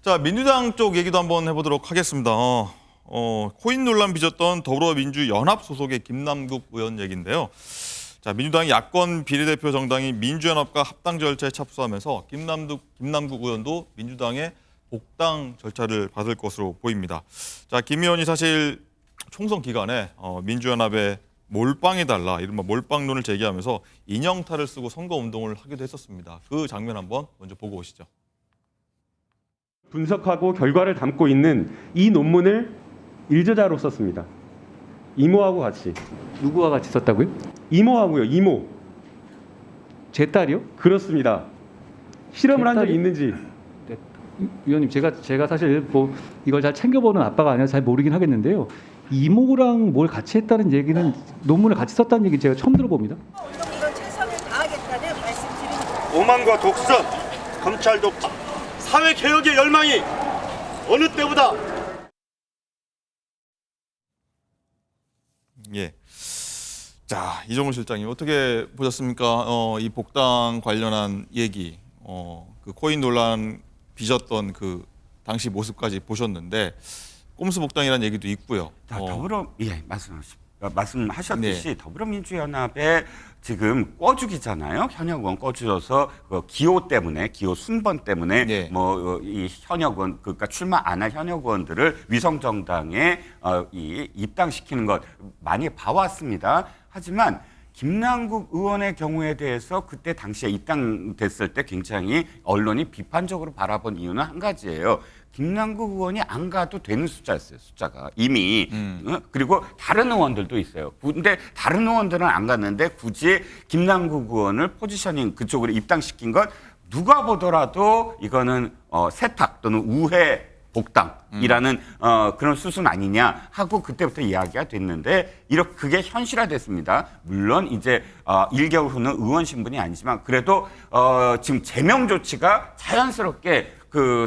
자, 민주당 쪽 얘기도 한번 해보도록 하겠습니다. 코인 논란 빚었던 더불어민주연합 소속의 김남국 의원 얘기인데요. 자, 민주당이 야권 비례대표 정당인 민주연합과 합당 절차에 착수하면서 김남국 의원도 민주당의 복당 절차를 받을 것으로 보입니다. 자, 김 의원이 사실 총선 기간에 민주연합에 몰빵해달라, 이른바 몰빵론을 제기하면서 인형탈을 쓰고 선거운동을 하기도 했었습니다. 그 장면 한번 먼저 보고 오시죠. 분석하고 결과를 담고 있는 이 논문을 일저자로 썼습니다. 이모하고 같이. 누구와 같이 썼다고요? 이모하고요. 이모. 제 딸이요? 그렇습니다. 실험을 한 적이 딸이? 있는지. 네. 위원님, 제가 사실 뭐 이걸 잘 챙겨보는 아빠가 아니라 잘 모르긴 하겠는데요. 이모랑 뭘 같이 했다는 얘기는, 논문을 같이 썼다는 얘기 제가 처음 들어봅니다. 이건 최선을 다하겠다는 말씀드립니다. 오만과 독선, 검찰 독재, 사회 개혁의 열망이 어느 때보다. 예. 자, 이종훈 실장님 어떻게 보셨습니까? 이 복당 관련한 얘기, 그 코인 논란 빚었던 그 당시 모습까지 보셨는데 꼼수 복당이라는 얘기도 있고요. 자, 말씀하셨듯이 네. 더불어민주연합에 지금 꿔주기잖아요. 현역 의원 꿔주셔서 그 기호 때문에, 기호 순번 때문에 네. 이 현역 의원, 그러니까 출마 안 할 현역 의원들을 위성정당에 입당시키는 것 많이 봐왔습니다. 하지만 김남국 의원의 경우에 대해서 그때 당시에 입당됐을 때 굉장히 언론이 비판적으로 바라본 이유는 한 가지예요. 김남국 의원이 안 가도 되는 숫자였어요. 숫자가 이미. 그리고 다른 의원들도 있어요. 근데 다른 의원들은 안 갔는데 굳이 김남국 의원을 포지셔닝 그쪽으로 입당시킨 건 누가 보더라도 이거는 세탁 또는 우회 복당이라는 그런 수순 아니냐 하고 그때부터 이야기가 됐는데 그게 현실화됐습니다. 물론 이제 1개월 후는 의원 신분이 아니지만 그래도 지금 제명 조치가 자연스럽게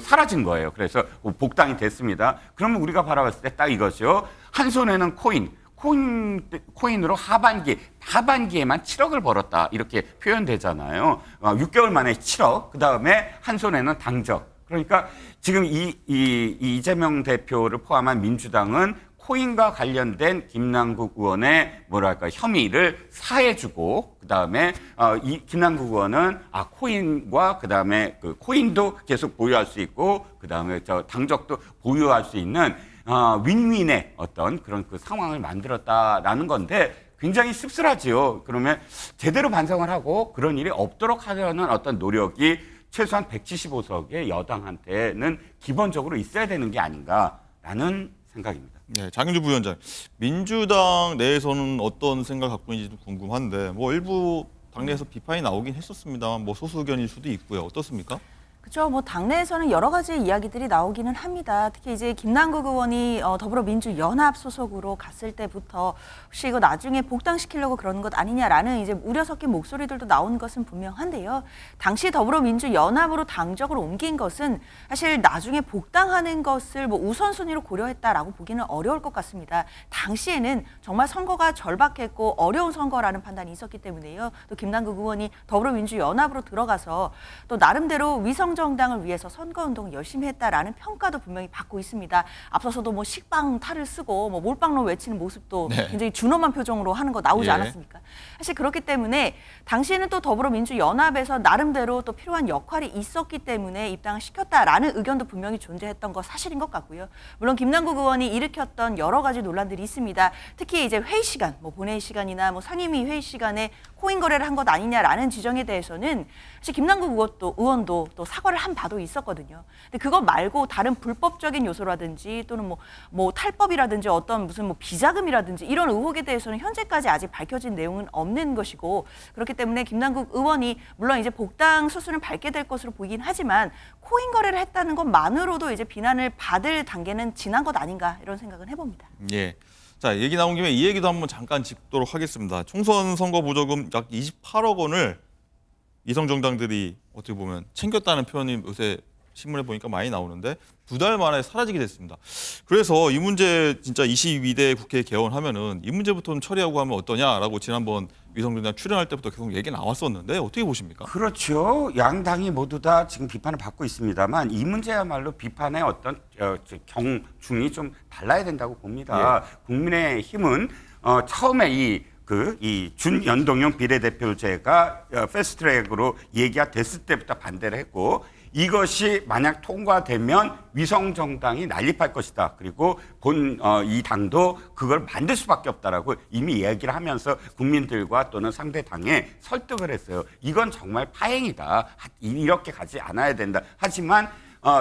사라진 거예요. 그래서 복당이 됐습니다. 그러면 우리가 바라봤을 때 딱 이거죠. 한 손에는 코인으로 하반기에만 7억을 벌었다 이렇게 표현되잖아요. 6개월 만에 7억. 그 다음에 한 손에는 당적. 그러니까 지금 이재명 대표를 포함한 민주당은 코인과 관련된 김남국 의원의 혐의를 사해주고 그다음에 이 김남국 의원은 코인과 그다음에 그 코인도 계속 보유할 수 있고 그다음에 당적도 보유할 수 있는 윈윈의 어떤 그런 그 상황을 만들었다라는 건데 굉장히 씁쓸하지요. 그러면 제대로 반성을 하고 그런 일이 없도록 하려는 어떤 노력이 최소한 175석의 여당한테는 기본적으로 있어야 되는 게 아닌가라는 생각입니다. 네, 장윤주 부위원장, 민주당 내에서는 어떤 생각을 갖고 있는지 궁금한데 일부 당내에서 비판이 나오긴 했었습니다만 소수 의견일 수도 있고요. 어떻습니까? 그렇죠. 당내에서는 여러 가지 이야기들이 나오기는 합니다. 특히 이제 김남국 의원이 더불어민주연합 소속으로 갔을 때부터 혹시 이거 나중에 복당시키려고 그러는 것 아니냐라는 이제 우려 섞인 목소리들도 나온 것은 분명한데요. 당시 더불어민주연합으로 당적을 옮긴 것은 사실 나중에 복당하는 것을 우선순위로 고려했다라고 보기는 어려울 것 같습니다. 당시에는 정말 선거가 절박했고 어려운 선거라는 판단이 있었기 때문에요. 또 김남국 의원이 더불어민주연합으로 들어가서 또 나름대로 위성정당을 위해서 선거운동을 열심히 했다라는 평가도 분명히 받고 있습니다. 앞서서도 식빵 탈을 쓰고 몰빵론 외치는 모습도 네. 굉장히 준엄한 표정으로 하는 거 나오지 예. 않았습니까? 사실 그렇기 때문에 당시에는 또 더불어민주연합에서 나름대로 또 필요한 역할이 있었기 때문에 입당을 시켰다라는 의견도 분명히 존재했던 거 사실인 것 같고요. 물론 김남국 의원이 일으켰던 여러 가지 논란들이 있습니다. 특히 이제 회의 시간, 본회의 시간이나 상임위 회의 시간에 코인 거래를 한 것 아니냐라는 지적에 대해서는 사실 김남국 의원도 또 사과를 한 바도 있었거든요. 근데 그거 말고 다른 불법적인 요소라든지 또는 탈법이라든지 어떤 무슨 비자금이라든지 이런 의혹에 대해서는 현재까지 아직 밝혀진 내용은 없는 것이고 그렇기 때문에 김남국 의원이 물론 이제 복당 수순을 밟게 될 것으로 보이긴 하지만 코인 거래를 했다는 것만으로도 이제 비난을 받을 단계는 지난 것 아닌가 이런 생각은 해봅니다. 예. 자, 얘기 나온 김에 이 얘기도 한번 잠깐 짚도록 하겠습니다. 총선 선거 보조금 약 28억 원을 위성정당들이 어떻게 보면 챙겼다는 표현이 요새 신문에 보니까 많이 나오는데 2달 만에 사라지게 됐습니다. 그래서 이 문제 진짜 22대 국회 개원하면은 이 문제부터 좀 처리하고 하면 어떠냐라고 지난번 위성정당 출연할 때부터 계속 얘기 나왔었는데 어떻게 보십니까? 그렇죠. 양당이 모두 다 지금 비판을 받고 있습니다만 이 문제야말로 비판의 어떤 경중이 좀 달라야 된다고 봅니다. 국민의힘은 처음에 이 준연동형 비례대표제가 패스트트랙으로 얘기가 됐을 때부터 반대를 했고 이것이 만약 통과되면 위성정당이 난립할 것이다. 그리고 이 당도 그걸 만들 수밖에 없다라고 이미 이야기를 하면서 국민들과 또는 상대 당에 설득을 했어요. 이건 정말 파행이다. 이렇게 가지 않아야 된다. 하지만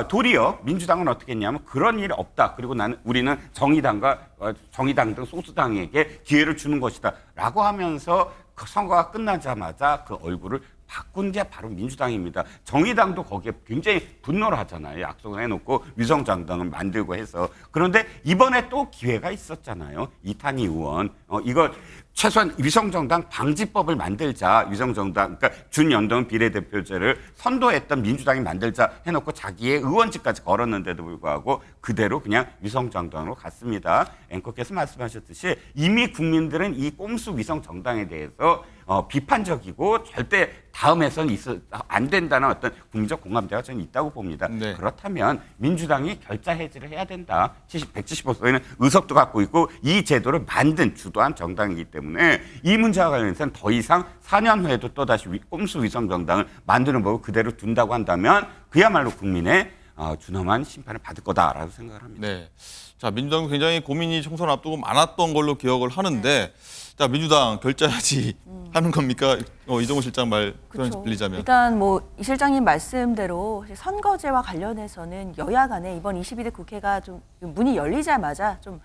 도리어 민주당은 어떻게 했냐면 그런 일이 없다. 그리고 우리는 정의당 등 소수당에게 기회를 주는 것이다라고 하면서 그 선거가 끝나자마자 그 얼굴을 바꾼 게 바로 민주당입니다. 정의당도 거기에 굉장히 분노를 하잖아요. 약속을 해놓고 위성정당을 만들고 해서. 그런데 이번에 또 기회가 있었잖아요. 이탄희 의원. 이거 최소한 위성정당 방지법을 만들자. 위성정당, 그러니까 준연동 비례대표제를 선도했던 민주당이 만들자 해놓고 자기의 의원직까지 걸었는데도 불구하고 그대로 그냥 위성정당으로 갔습니다. 앵커께서 말씀하셨듯이 이미 국민들은 이 꼼수 위성정당에 대해서 비판적이고 절대 다음에선 안 된다는 어떤 국민적 공감대가 저는 있다고 봅니다. 네. 그렇다면 민주당이 결자 해지를 해야 된다. 175석에는 의석도 갖고 있고 이 제도를 주도한 정당이기 때문에 이 문제와 관련해서는 더 이상 4년 후에도 또다시 꼼수 위성정당을 만드는 법을 그대로 둔다고 한다면 그야말로 국민의 준엄한 심판을 받을 거다라고 생각을 합니다. 네. 자, 민주당도 굉장히 고민이 총선 앞두고 많았던 걸로 기억을 하는데 자, 민주당 결자해지 하는 겁니까? 이종호 실장 말 표현 그렇죠. 빌리자면. 일단 뭐 이 실장님 말씀대로 선거제와 관련해서는 여야 간에 이번 22대 국회가 좀 문이 열리자마자 좀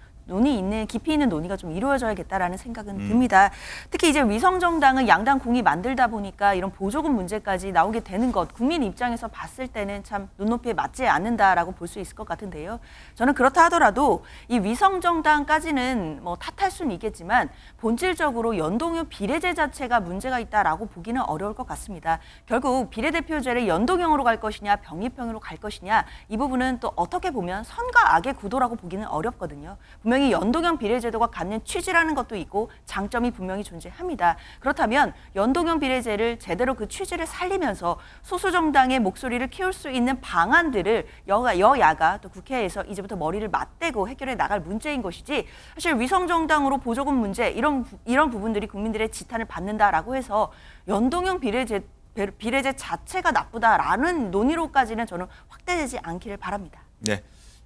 깊이 있는 논의가 좀 이루어져야겠다라는 생각은 듭니다. 특히 이제 위성정당을 양당 공이 만들다 보니까 이런 보조금 문제까지 나오게 되는 것, 국민 입장에서 봤을 때는 참 눈높이에 맞지 않는다라고 볼 수 있을 것 같은데요. 저는 그렇다 하더라도 이 위성정당까지는 뭐 탓할 수는 있겠지만 본질적으로 연동형 비례제 자체가 문제가 있다라고 보기는 어려울 것 같습니다. 결국 비례대표제를 연동형으로 갈 것이냐 병립형으로 갈 것이냐 이 부분은 또 어떻게 보면 선과 악의 구도라고 보기는 어렵거든요. 분명히 연동형 비례제도가 갖는 취지라는 것도 있고 장점이 분명히 존재합니다. 그렇다면 연동형 비례제를 제대로 그 취지를 살리면서 소수 정당의 목소리를 키울 수 있는 방안들을 여야가 또 국회에서 이제부터 머리를 맞대고 해결해 나갈 문제인 것이지 사실 위성정당으로 보조금 문제 이런 부분들이 국민들의 지탄을 받는다라고 해서 연동형 비례제 자체가 나쁘다라는 논의로까지는 저는 확대되지 않기를 바랍니다. 네.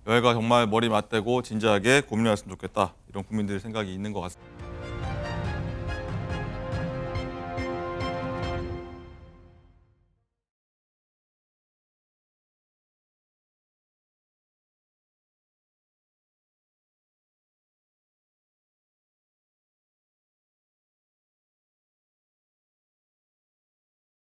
여야가 정말 머리 맞대고 진지하게 고민했으면 좋겠다. 이런 국민들의 생각이 있는 것 같습니다.